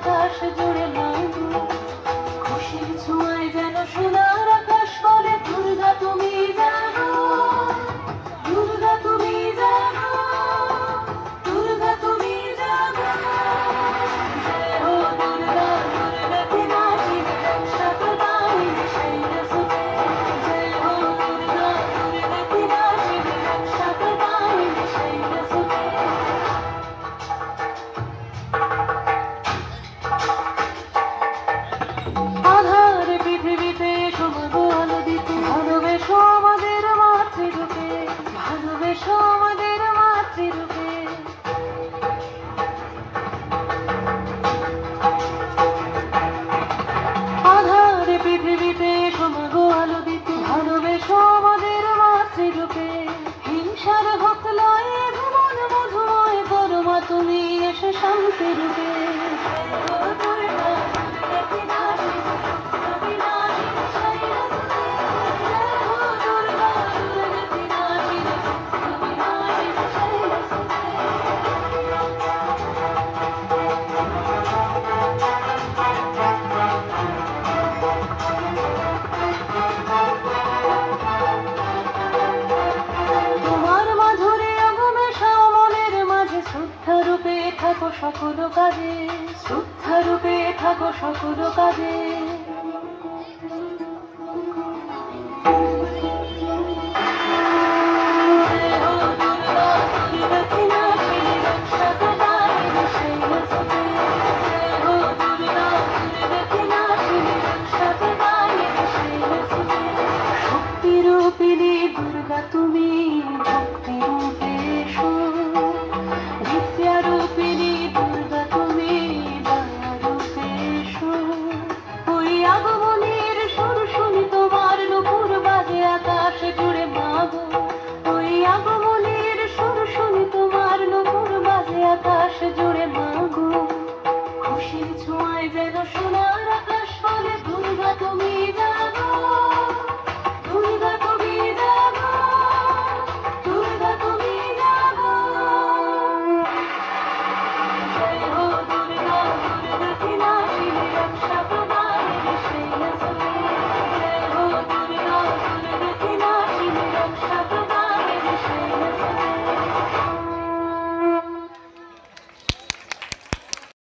আকাশ জুড়ে মাগো, খুশির ছোঁয়ায় যেন সোনার আকাশ বলে দুর্গা তুমি জানো, দুর্গা তুমি জানো, দুর্গা তুমি জানো। জয় হো দুর্গা, দুর্গা বিনাশিনী রক্ষা প্রদায়িনী শৈলসুতে। জয় হো দুর্গা, দুর্গা বিনাশিনী রক্ষা প্রদায়িনী শৈলসুতে। আধার পৃথিবীতে সমগো আলো দিতে, ভালোবেসো আমাদের মাতৃরূপে, ভালোবেসো আমাদের মাতৃরূপে। আধার পৃথিবীতে সমগো আলো দিতে, ভালোবেসো আমাদের মাতৃরূপে। হিংসার হোক লয়ে ভুবন মধুময় করো মা তুমি এসে শান্তি রূপে। শ্রদ্ধারূপে থাকো সকল কাজে, শ্রদ্ধারূপে থাকো সকল কাজে। শক্তিরূপিণী দুর্গা তুমি ভক্তিরূপে এসো, বিদ্যারূপিণী দুর্গা তুমি দয়ারূপে এসো। ওই আগমনের সুর শুনি তোমার নুপুর বাজে আকাশ জুড়ে মাগো, ওই আগমনের সুর শুনি তোমার নুপুর বাজে আকাশ জুড়ে মাগো। খুশির ছোঁয়ায় যেন সোনার আকাশ বলে দুর্গা তুমি